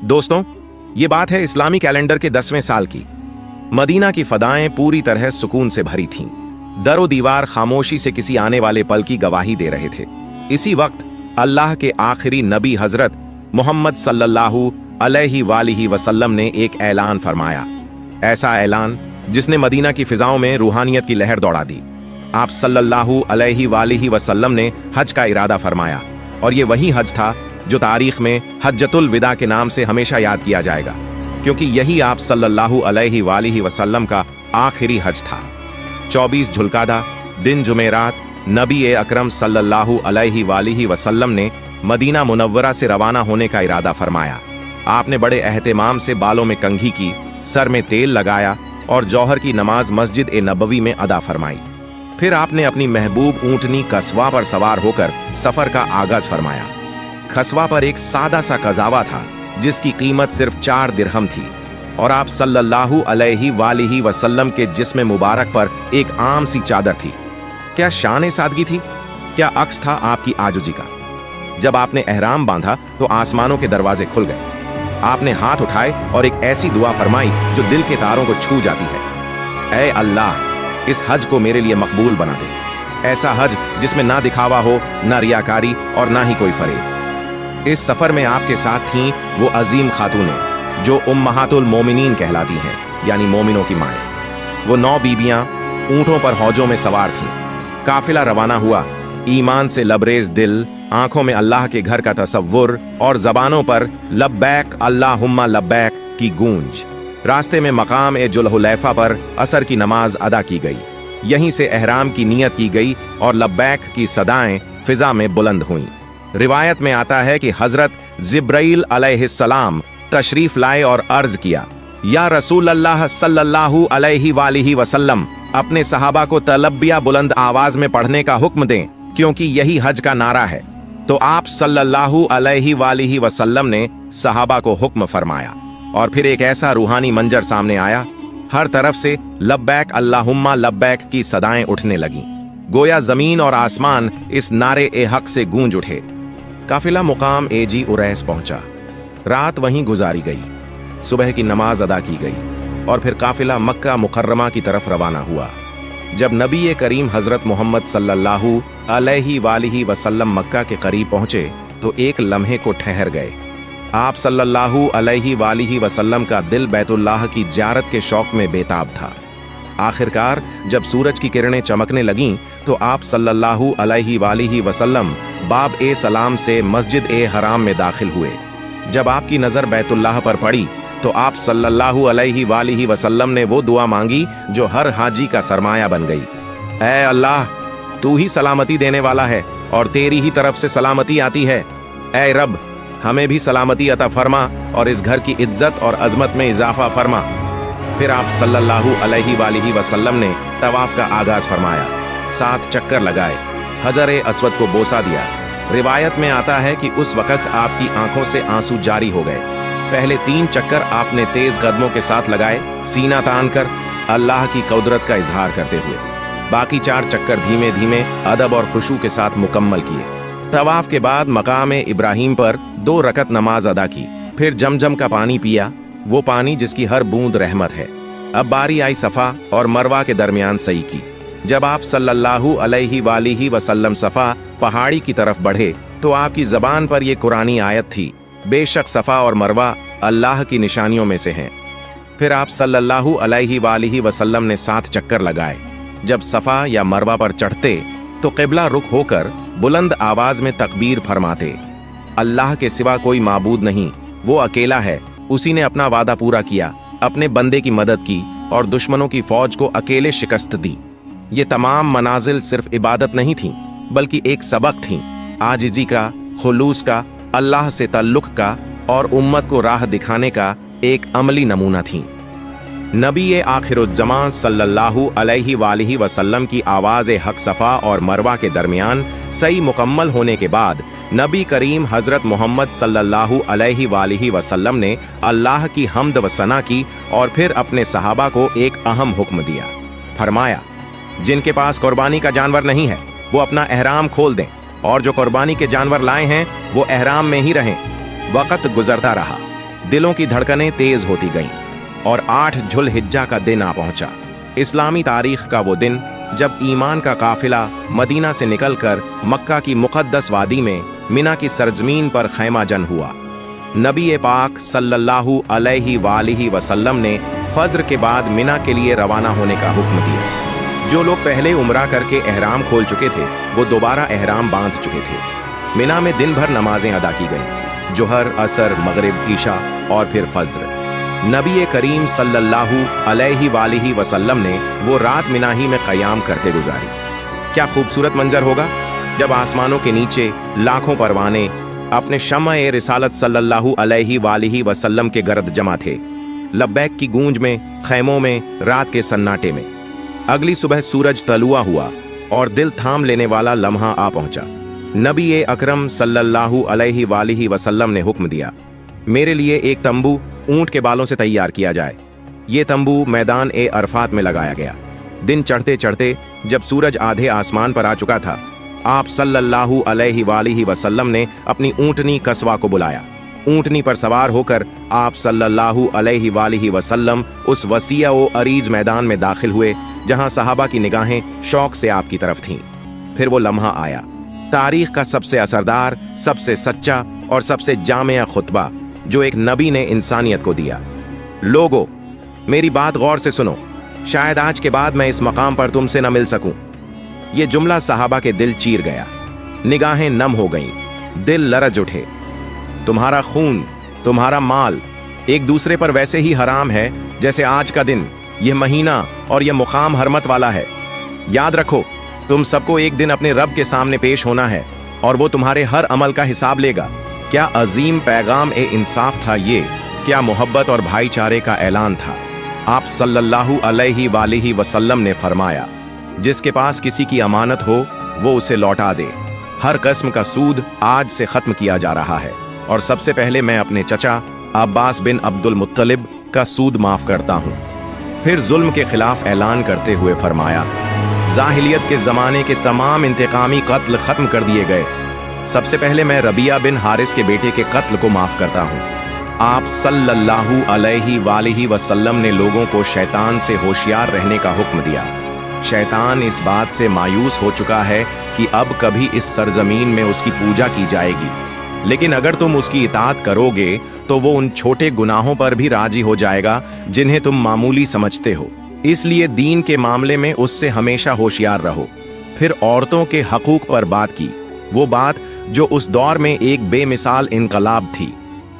दोस्तों, ये बात है इस्लामी कैलेंडर के 10वें साल की। मदीना की फदाएं पूरी तरह सुकून से भरी थीं। दरो दीवार खामोशी से किसी आने वाले पल की गवाही दे रहे थे। इसी वक्त अल्लाह के आखिरी नबी हजरत मोहम्मद सल्लल्लाहु अलैहि वसल्लम ने एक ऐलान फरमाया। ऐसा ऐलान जिसने मदीना की फिजाओं में रूहानियत की लहर दौड़ा दी। आप सल्लल्लाहु अलैहि वसल्लम ने हज का इरादा फरमाया, और ये वही हज था जो तारीख में हज्जतुल विदा के नाम से हमेशा याद किया जाएगा, क्योंकि यही आप सल्लल्लाहु अलैहि वसल्लम का आखिरी हज था। 24 झुल्कादा दिन जुमेरात नबी अकरम सल्लल्लाहु अलैहि वसल्लम ने मदीना मुनव्वरा से रवाना होने का इरादा फरमाया। आपने बड़े एहतिमाम से बालों में कंघी की, सर में तेल लगाया और जौहर की नमाज मस्जिद नबवी में अदा फरमाई। फिर आपने अपनी महबूब ऊंटनी कस्वा पर सवार होकर सफर का आगाज फरमाया। खसवा पर एक सादा सा कजावा था जिसकी कीमत सिर्फ 4 दिरहम थी, और आप सल्लल्लाहु अलैहि वसल्लम के जिस्म मुबारक पर एक आम सी चादर थी। क्या शान सादगी थी, क्या अक्स था आपकी आजुजी का। जब आपने एहराम बांधा तो आसमानों के दरवाजे खुल गए। आपने हाथ उठाए और एक ऐसी दुआ फरमाई जो दिल के तारों को छू जाती है। ऐ अल्लाह, इस हज को मेरे लिए मकबूल बना दे। ऐसा हज जिसमें ना दिखावा हो, ना रियाकारी और ना ही कोई फरेब। इस सफर में आपके साथ थीं वो अजीम खातूनें जो उम्महातुल मोमिनीन कहलाती हैं, यानी मोमिनों की माएं। वो 9 बीबियां ऊंटों पर हौजों में सवार थीं। काफिला रवाना हुआ, ईमान से लबरेज दिल, आंखों में अल्लाह के घर का तसव्वुर और जबानों पर लब्बैक अल्लाहुम्मा लब्बैक की गूंज। रास्ते में मकाम जुल्हुलैफा पर असर की नमाज अदा की गई। यहीं से एहराम की नियत की गई और लब्बैक की सदाएं फिजा में बुलंद हुईं। रिवायत में आता है कि हजरत जिब्राइल अलैहिस्सलाम तशरीफ लाए और अर्ज किया, या रसूल अल्लाह सल्लल्लाहु अलैहि वसल्लम, अपने सहाबा को तलबिया बुलंद आवाज में पढ़ने का हुक्म दें, क्योंकि यही हज का नारा है। तो आप सल्लल्लाहु अलैहि वसल्लम ने सहाबा को हुक्म फरमाया, और फिर एक ऐसा रूहानी मंजर सामने आया। हर तरफ से लब्बैक अल्लाहुम्मा लब्बैक की सदाएं उठने लगीं, गोया जमीन और आसमान इस नारे हक से गूंज उठे। काफिला मुकाम जी उरैस पहुंचा। रात वहीं गुजारी गई। सुबह की नमाज अदा की गई और फिर काफिला मक्का मुकर्रमा की तरफ रवाना हुआ। जब नबी करीम हजरत मोहम्मद सल्लल्लाहु अलैहि वसल्लम मक्का के करीब पहुंचे तो एक लम्हे को ठहर गए। आप सल्लल्लाहु अलैहि वसल्लम का दिल बैतुल्लाह की ज़ियारत के शौक में बेताब था। आखिरकार जब सूरज की किरणें चमकने लगीं तो आप सल्लल्लाहु अलैहि वसल्लम बाब सलाम से मस्जिद हराम में दाखिल हुए। जब आपकी नज़र बैतुल्लाह पर पड़ी तो आप सल्लल्लाहु अलैहि वसल्लम ने वो दुआ मांगी जो हर हाजी का सरमाया बन गई। ऐ अल्लाह, तू ही सलामती देने वाला है और तेरी ही तरफ से सलामती आती है। ऐ रब, हमें भी सलामती अता फरमा और इस घर की इज्जत और अजमत में इजाफा फरमा। फिर आप सल्लल्लाहु अलैहि वसल्लम ने तवाफ का आगाज फरमाया। 7 चक्कर लगाए, हजर अस्वद को बोसा दिया। रिवायत में आता है कि उस वक्त आपकी आंखों से आंसू जारी हो गए। पहले 3 चक्कर आपने तेज कदमों के साथ लगाए, सीना तान कर अल्लाह की कुदरत का इजहार करते हुए। बाकी 4 चक्कर धीमे धीमे अदब और खुशू के साथ मुकम्मल किए। तवाफ के बाद मकाम इब्राहिम पर 2 रकत नमाज अदा की। फिर जमजम का पानी पिया, वो पानी जिसकी हर बूंद रहमत है। अब बारी आई सफा और मरवा के दरमियान सई की। जब आप सल्लल्लाहु अलैहि वसल्लम सफा पहाड़ी की तरफ बढ़े तो आपकी जबान पर यह कुरानी आयत थी, बेशक सफा और मरवा अल्लाह की निशानियों में से हैं। फिर आप सल्लल्लाहु अलैहि वसल्लम ने 7 चक्कर लगाए। जब सफा या मरवा पर चढ़ते तो क़िबला रुख होकर बुलंद आवाज में तकबीर फरमाते, अल्लाह के सिवा कोई माबूद नहीं, वो अकेला है। उसी ने अपना वादा पूरा किया, अपने बंदे की मदद की और दुश्मनों की फौज को अकेले शिकस्त दी। ये तमाम मनाजिल सिर्फ इबादत नहीं थीं, बल्कि एक सबक थीं, आजिज़ी का, खुलूस का, अल्लाह से ताल्लुक का और उम्मत को राह दिखाने का एक अमली नमूना थीं। नबी आखिरुज़्ज़मान सल्लल्लाहु अलैहि वसल्लम की आवाज़ हक सफ़ा और मरवा के दरमियान सही मुकम्मल होने के बाद नबी करीम हज़रत मोहम्मद सल्लल्लाहु अलैहि वसल्लम ने अल्लाह की हम्द व सना की और फिर अपने सहाबा को एक अहम हुक्म दिया। फरमाया, जिनके पास कुर्बानी का जानवर नहीं है वो अपना एहराम खोल दें, और जो कुर्बानी के जानवर लाए हैं वो एहराम में ही रहें। वक़्त गुजरता रहा। दिलों की धड़कनें तेज होती गईं और 8 जुल्हिज्जा का दिन आ पहुंचा। इस्लामी तारीख का वो दिन जब ईमान का काफिला मदीना से निकलकर मक्का की मुक़द्दस वादी में मिना की सरजमीन पर खैमा जन हुआ। नबी पाक सल्लल्लाहु अलैहि वसल्लम ने फज्र के बाद मिना के लिए रवाना होने का हुक्म दिया। जो लोग पहले उम्रा करके एहराम खोल चुके थे वो दोबारा एहराम बांध चुके थे। मिना में दिन भर नमाजें अदा की गईं, जोहर, असर, मगरिब, ईशा और फिर फज्र। नबी करीम सल्लल्लाहु अलैहि वसल्लम ने वो रात मिना ही में क़याम करते गुजारी। क्या खूबसूरत मंजर होगा जब आसमानों के नीचे लाखों परवाने अपने शम्अ रिसालत सल्लल्लाहु अलैहि वसल्लम के गर्द जमा थे। लब्बैक की गूंज में, खैमों में, रात के सन्नाटे में। अगली सुबह सूरज तलुआ हुआ और दिल थाम लेने वाला लम्हा आ पहुंचा। नबी अकरम सल्लल्लाहु अलैहि वसल्लम ने हुक्म दिया, मेरे लिए एक तंबू ऊंट के बालों से तैयार किया जाए। ये तंबू मैदान अरफात में लगाया गया। दिन चढ़ते चढ़ते जब सूरज आधे आसमान पर आ चुका था, आप सल्लल्लाहु अलैहि वसल्लम ने अपनी ऊंटनी कस्वा को बुलाया। ऊंटनी पर सवार होकर आप सल्लल्लाहु अलैहि वसल्लम उस वसीया व अरीज मैदान में दाखिल हुए जहां सहाबा की निगाहें शौक से आपकी तरफ थीं। फिर वो लम्हा आया, तारीख का सबसे असरदार, सबसे सच्चा और सबसे जामिया खुतबा जो एक नबी ने इंसानियत को दिया। लोगो, मेरी बात गौर से सुनो, शायद आज के बाद मैं इस मकाम पर तुमसे न मिल सकूं। ये जुमला सहाबा के दिल चीर गया, निगाहें नम हो गईं, दिल लरज उठे। तुम्हारा खून, तुम्हारा माल एक दूसरे पर वैसे ही हराम है जैसे आज का दिन, यह महीना और यह मुकाम हरमत वाला है। याद रखो, तुम सबको एक दिन अपने रब के सामने पेश होना है और वो तुम्हारे हर अमल का हिसाब लेगा। क्या अजीम पैगाम इंसाफ था ये, क्या मोहब्बत और भाईचारे का ऐलान था। आप सल्लल्लाहु अलैहि वसल्लम ने फरमाया, जिसके पास किसी की अमानत हो वो उसे लौटा दे। हर किस्म का सूद आज से खत्म किया जा रहा है और सबसे पहले मैं अपने चचा अब्बास बिन अब्दुल मुत्तलिब का सूद माफ करता हूँ। फिर जुल्म के खिलाफ ऐलान करते हुए फरमाया, जाहिलियत के ज़माने के तमाम इंतकामी कत्ल खत्म कर दिए गए। सबसे पहले मैं रबिया बिन हारिस के बेटे के कत्ल को माफ करता हूँ। आप सल्लल्लाहु अलैहि वसल्लम ने लोगों को शैतान से होशियार रहने का हुक्म दिया। शैतान इस बात से मायूस हो चुका है कि अब कभी इस सरजमीन में उसकी पूजा की जाएगी, लेकिन अगर तुम उसकी इताअत करोगे तो वो उन छोटे गुनाहों पर भी राजी हो जाएगा जिन्हें तुम मामूली समझते हो। इसलिए दीन के मामले में उससे हमेशा होशियार रहो। फिर औरतों के हकूक पर बात की, वो बात जो उस दौर में एक बेमिसाल इनकलाब थी।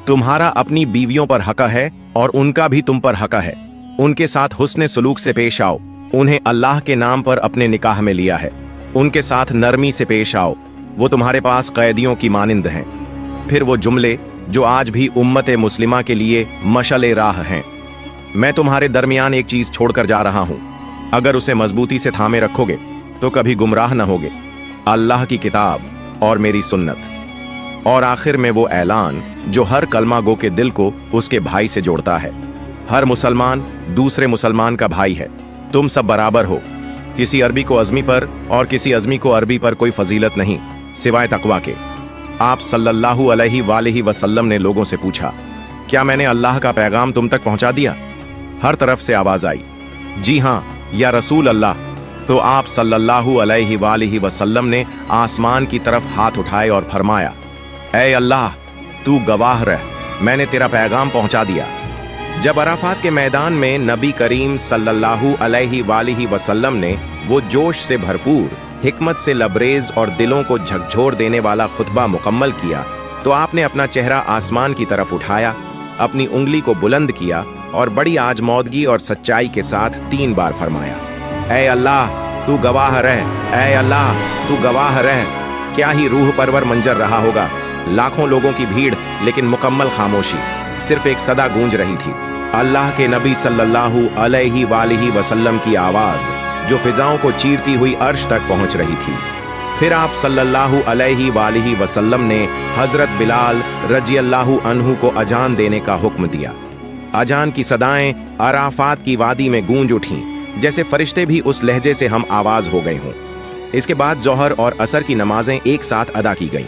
तुम्हारा अपनी बीवियों पर हक है और उनका भी तुम पर हक है। उनके साथ हुस्ने सलूक से पेश आओ। उन्हें अल्लाह के नाम पर अपने निकाह में लिया है। उनके साथ नरमी से पेश आओ, वो तुम्हारे पास कैदियों की मानिंद हैं। फिर वो जुमले जो आज भी उम्मत मुस्लिमा के लिए मशले राह हैं। मैं तुम्हारे दरमियान एक चीज छोड़कर जा रहा हूं, अगर उसे मजबूती से थामे रखोगे तो कभी गुमराह न होगे, अल्लाह की किताब और मेरी सुन्नत। और आखिर में वो ऐलान जो हर कलमा गो के दिल को उसके भाई से जोड़ता है। हर मुसलमान दूसरे मुसलमान का भाई है, तुम सब बराबर हो। किसी अरबी को अज़मी पर और किसी अज़मी को अरबी पर कोई फजीलत नहीं सिवाय तकवा के। आप सल्लल्लाहु अलैहि वसल्लम ने लोगों से पूछा, क्या मैंने अल्लाह का पैगाम तुम तक पहुंचा दिया? हर तरफ से आवाज आई, जी हां या रसूल अल्लाह। तो आप सल्लल्लाहु अलैहि वसल्लम ने आसमान की तरफ हाथ उठाए और फरमाया, ऐ अल्लाह, तू गवाह रह, मैंने तेरा पैगाम पहुंचा दिया। जब अराफात के मैदान में नबी करीम सल्लल्लाहु अलैहि वसल्लम ने वो जोश से भरपूर, हिकमत से लबरेज और दिलों को झकझोर देने वाला खुतबा मुकम्मल किया तो आपने अपना चेहरा आसमान की तरफ उठाया, अपनी उंगली को बुलंद किया और बड़ी आजमौदगी और सच्चाई के साथ 3 बार फरमाया, ऐ अल्लाह, तू गवाह रह, ऐ अल्लाह, तू गवाह रह। क्या ही रूह परवर मंजर रहा होगा। लाखों लोगों की भीड़, लेकिन मुकम्मल खामोशी, सिर्फ एक सदा गूंज रही थी, अल्लाह के नबी सल्लल्लाहु अलैहि वसल्लम की आवाज जो फिजाओं को चीरती हुई अर्श तक पहुंच रही थी। फिर आप सल्लल्लाहु अलैहि वसल्लम ने हजरत बिलाल रज़ियल्लाहु अन्हु को अजान देने का हुक्म दिया। अजान की सदाएं अराफात की वादी में गूंज उठीं, जैसे फरिश्ते भी उस लहजे से हम आवाज हो गए हों। इसके बाद जोहर और असर की नमाजें एक साथ अदा की गईं।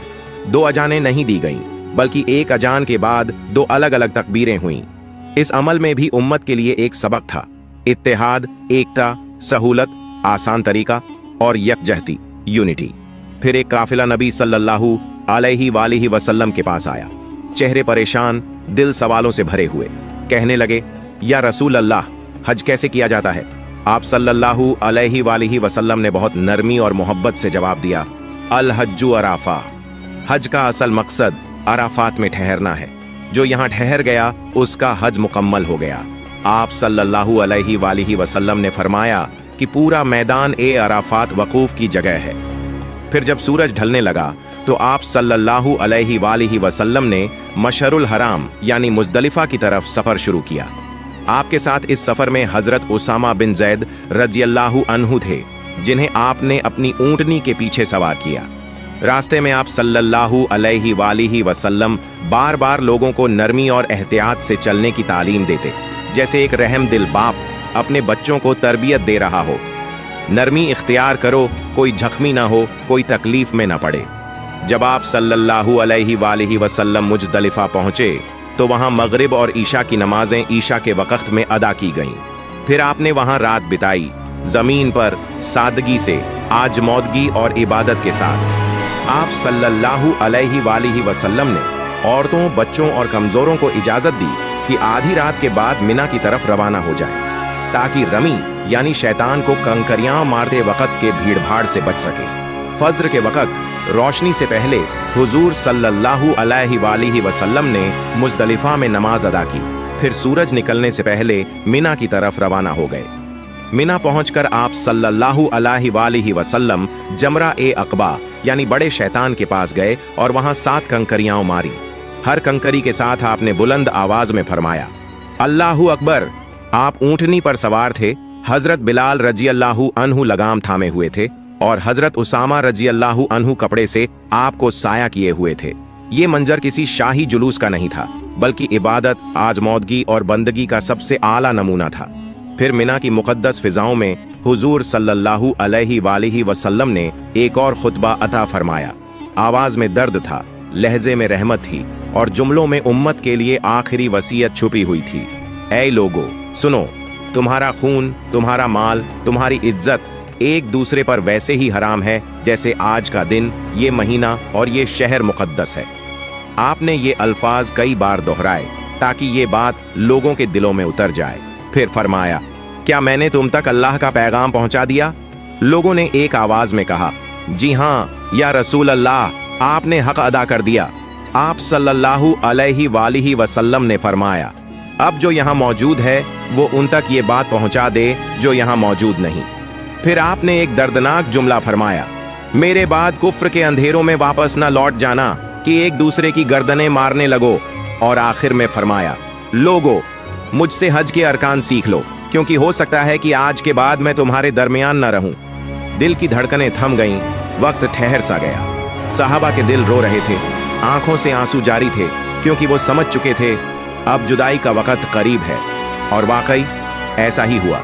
2 अजानें नहीं दी गईं, बल्कि एक अजान के बाद 2 अलग अलग तकबीरें हुईं। इस अमल में भी उम्मत के लिए एक सबक था, इत्तेहाद, एकता, सहूलत, आसान तरीका और यकजहती, यूनिटी। फिर एक काफिला नबी सल्लल्लाहु अलैहि वसल्लम के पास आया, चेहरे परेशान, दिल सवालों से भरे हुए। कहने लगे, या रसूल अल्लाह, हज कैसे किया जाता है? आप सल्लल्लाहु अलैहि वसल्लम ने बहुत नरमी और मोहब्बत से जवाब दिया, अल हज्जु अराफा, हज का असल मकसद अराफात में ठहरना है। जो यहाँ ठहर गया उसका हज मुकम्मल हो गया। आप सल्लल्लाहु अलैहि वसल्लम ने फरमाया कि पूरा मैदान ए अराफात वकूफ की जगह है। फिर जब सूरज ढलने लगा तो आप सल्लल्लाहु अलैहि वसल्लम ने मशअरुल हराम यानी मुज़दलिफा की तरफ सफर शुरू किया। आपके साथ इस सफर में हजरत उसामा बिन ज़ैद रज़ियल्लाहु अन्हु थे, जिन्हें आपने अपनी ऊंटनी के पीछे सवार किया। रास्ते में आप सल्लल्लाहु अलैहि वसल्लम बार बार लोगों को नरमी और एहतियात से चलने की तालीम देते, जैसे एक रहमदिल बाप अपने बच्चों को तरबियत दे रहा हो। नरमी इख्तियार करो, कोई जख्मी ना हो, कोई तकलीफ में ना पड़े। जब आप सल्लल्लाहु अलैहि वसल्लम मुज़दलिफा पहुंचे तो वहां मगरिब और ईशा की नमाजें ईशा के वक़्त में अदा की गईं। फिर आपने वहां रात बिताई, जमीन पर सादगी से, आजमौदगी और इबादत के साथ। आप सल्लल्लाहु अलैहि वसल्लम ने औरतों, बच्चों और कमजोरों को इजाजत दी कि आधी रात के बाद मिना की तरफ रवाना हो जाए, ताकि रमी यानी शैतान को कंकरियां मारते वक़्त के भीड़भाड़ से बच सके। फज्र के वक़्त रोशनी से पहले हुजूर सल्लल्लाहु अलैहि वसल्लम ने मुज़दलिफा में नमाज अदा की। फिर सूरज निकलने से पहले मिना की तरफ रवाना हो गए। मिना पहुंचकर आप सल्लल्लाहु अलैहि वसल्लम जमरा ए अक़बा यानी बड़े शैतान के पास गए और वहां 7 कंकरियां मारी। हर कंकरी के साथ आपने बुलंद आवाज में फरमाया, अल्लाहु अकबर। आप ऊंटनी पर सवार थे, हजरत बिलाल रज़ियल्लाहु अन्हु लगाम थामे हुए थे और हजरत उसामा रज़ियल्लाहु अन्हु कपड़े से आपको साया किए हुए थे। ये मंजर किसी शाही जुलूस का नहीं था, बल्कि इबादत, आजमौदगी और बंदगी का सबसे आला नमूना था। फिर मिना की मुकद्दस फिजाओं में हुजूर सल्लल्लाहु अलैहि वसल्लम ने एक और खुतबा अता फरमाया। आवाज में दर्द था, लहजे में रहमत थी और जुमलों में उम्मत के लिए आखिरी वसीयत छुपी हुई थी। ऐ लोगो, सुनो, तुम्हारा खून, तुम्हारा माल, तुम्हारी इज्जत एक दूसरे पर वैसे ही हराम है जैसे आज का दिन, ये महीना और ये शहर मुकद्दस है। आपने ये अल्फाज कई बार दोहराए ताकि ये बात लोगों के दिलों में उतर जाए। फिर फरमाया, क्या मैंने तुम तक अल्लाह का पैगाम पहुंचा दिया? लोगों ने एक आवाज में कहा, जी हाँ या रसूल अल्लाह, आपने हक अदा कर दिया। आप सल्लल्लाहु अलैहि वसल्लम ने फरमाया, अब जो यहाँ मौजूद है वो उन तक ये बात पहुंचा दे जो यहाँ मौजूद नहीं। फिर आपने एक दर्दनाक जुमला फरमाया, मेरे बाद कुफ्र के अंधेरों में वापस न लौट जाना कि एक दूसरे की गर्दनें मारने लगो। और आखिर में फरमाया, लोगो, मुझसे हज के अरकान सीख लो, क्योंकि हो सकता है कि आज के बाद मैं तुम्हारे दरमियान न रहूं। दिल की धड़कनें थम गईं, वक्त ठहर सा गया। साहबा के दिल रो रहे थे, आंखों से आंसू जारी थे, क्योंकि वो समझ चुके थे अब जुदाई का वक्त करीब है। और वाकई ऐसा ही हुआ।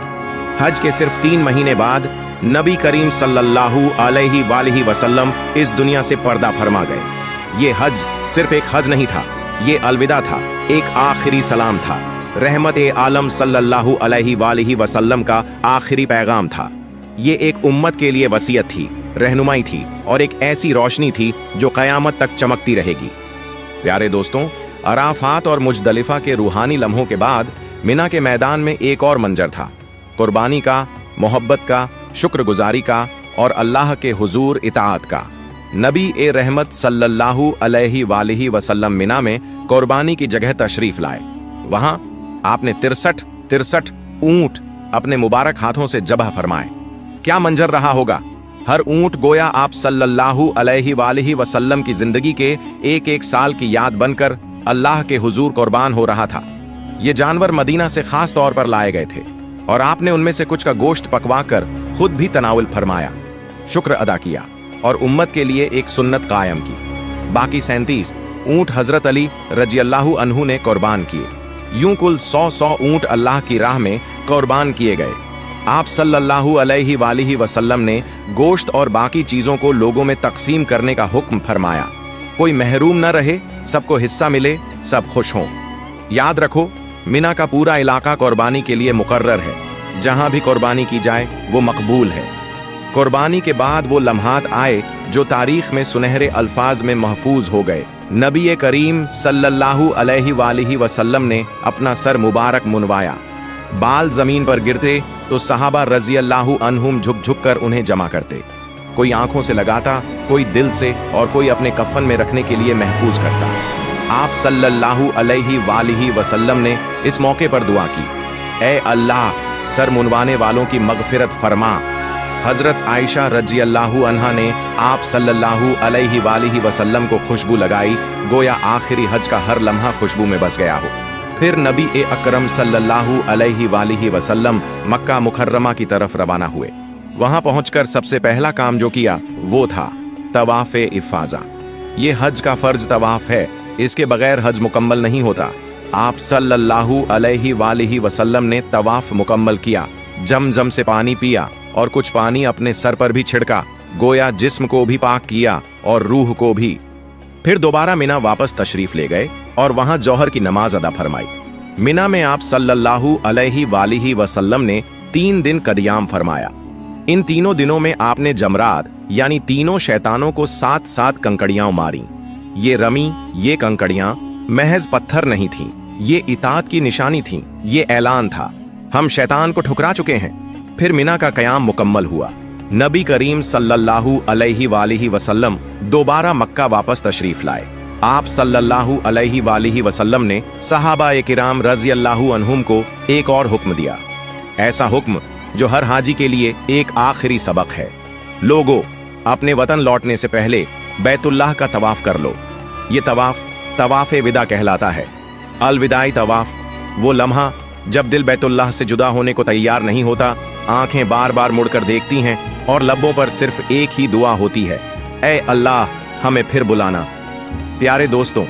हज के सिर्फ 3 महीने बाद नबी करीम सल्लल्लाहु अलैहि वसल्लम इस दुनिया से पर्दा फरमा गए। ये हज सिर्फ एक हज नहीं था, ये अलविदा था, एक आखिरी सलाम था। रहमत ए आलम सल्लल्लाहु अलैहि वसल्लम का आखिरी पैगाम था। ये एक उम्मत के लिए वसीयत थी, रहनुमाई थी और एक ऐसी रोशनी थी जो क़यामत तक चमकती रहेगी। प्यारे दोस्तों, अराफात और मुज़दलिफा के रूहानी लम्हों के बाद मिना के मैदान में एक और मंजर था, कुर्बानी का, मोहब्बत का, शुक्रगुजारी का और अल्लाह के हुजूर इताअत का। नबी ए रहमत सल्लल्लाहु अलैहि वसल्लम मिना में कुर्बानी की जगह तशरीफ लाए। वहां आपने 63 ऊंट अपने मुबारक हाथों से ज़बह फरमाए। क्या मंजर रहा होगा। हर ऊंट गोया आप सल्लल्लाहु अलैहि वसल्लम की जिंदगी के एक साल की याद बनकर अल्लाह के हुजूर कुर्बान हो रहा था। ये जानवर मदीना से खास तौर पर लाए गए थे और आपने उनमें से कुछ का गोश्त पकवा कर खुद भी तनावुल फरमाया, शुक्र अदा किया और उम्मत के लिए एक सुन्नत कायम की। बाकी 37 ऊंट हजरत अली रज़ियल्लाहु अन्हु ने कुर्बान किए। यूं कुल 100 ऊंट अल्लाह की राह में कुर्बान किए गए। आप सल्लल्लाहु अलैहि वसल्लम ने गोश्त और बाकी चीजों को लोगों में तकसीम करने का हुक्म फरमाया। कोई महरूम न रहे, सबको हिस्सा मिले, सब खुश हों। याद रखो, मिना का पूरा इलाका कुर्बानी के लिए मुकर्रर है। जहां भी कुर्बानी की जाए वो मकबूल है। कुर्बानी के बाद वो लम्हात आए जो तारीख में सुनहरे अल्फाज में महफूज हो गए। नबी करीम सल्लल्लाहु अलैहि वसल्लम ने अपना सर मुबारक मुनवाया। बाल जमीन पर गिरते तो सहाबा रजी अल्लाहु अन्हुम झुक झुक कर उन्हें जमा करते। कोई आंखों से लगाता, कोई दिल से और कोई अपने कफन में रखने के लिए महफूज करता। आप सल्लल्लाहु अलैहि वसल्लम ने इस मौके पर दुआ की, ए अल्लाह, सर मुनवाने वालों की मगफिरत फरमा। हजरत आयशा रजी अल्लाहु अन्हा ने आप सल्लल्लाहु अलैहि वसल्लम को खुशबू लगाई, गोया आखिरी हज का हर लम्हा खुशबू में बस गया हो। फिर नबी अकरम सल्लल्लाहु अलैहि वसल्लम मक्का मुकर्रमा की तरफ रवाना हुए। वहां पहुंचकर सबसे पहला काम जो किया वो था तवाफ इफाजा। ये हज का फर्ज तवाफ है, इसके बगैर हज मुकम्मल नहीं होता। आप सल्लल्लाहु अलैहि वसल्लम ने तवाफ मुकम्मल किया, जमजम से पानी पिया और कुछ पानी अपने सर पर भी छिड़का, गोया जिस्म को भी पाक किया और रूह को भी। फिर दोबारा मिना वापस तशरीफ ले गए और वहां जौहर की नमाज अदा फरमाई। मिना में आप सल्लल्लाहु अलैहि वसल्लम ने 3 दिन कदियाम फरमाया। इन तीनों दिनों में आपने जमरात यानी तीनों शैतानों को 7-7 कंकड़ियां मारी। ये रमी, ये कंकड़ियां महज पत्थर नहीं थीं, ये इताअत की निशानी थीं, ये ऐलान था, हम शैतान को ठुकरा चुके हैं। फिर मिना का कयाम मुकम्मल हुआ। नबी करीम सल्लल्लाहु अलैहि वसल्लम दोबारा मक्का वापस तशरीफ लाए। आप सल्लल्लाहु अलैहि वसल्लम ने सहाबा किराम रज़ी अल्लाहु अन्हुम को एक और हुक्म दिया, ऐसा हुक्म जो हर हाजी के लिए एक आखिरी सबक है। लोगों, अपने वतन लौटने से पहले बैतुल्लाह का तवाफ कर लो। ये तवाफ तवाफ विदा कहलाता है। अलविदाई तवाफ वो लम्हा जब दिल बैतुल्लाह से जुदा होने को तैयार नहीं होता, आंखें बार बार मुड़कर देखती हैं और लब्बों पर सिर्फ एक ही दुआ होती है, ऐ अल्लाह, हमें फिर बुलाना। प्यारे दोस्तों,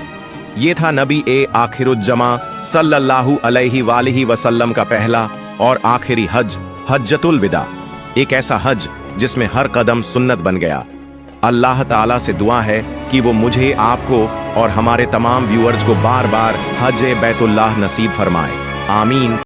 ये था नबी आखिरुज्जमा सल्लल्लाहु अलैहि वसल्लम का पहला और आखिरी हज, हज्जतुल विदा। एक ऐसा हज जिसमें हर कदम सुन्नत बन गया। अल्लाह ताला से दुआ है कि वो मुझे, आपको और हमारे तमाम व्यूअर्स को बार बार हज बैतुल्लाह नसीब फरमाए। आमीन।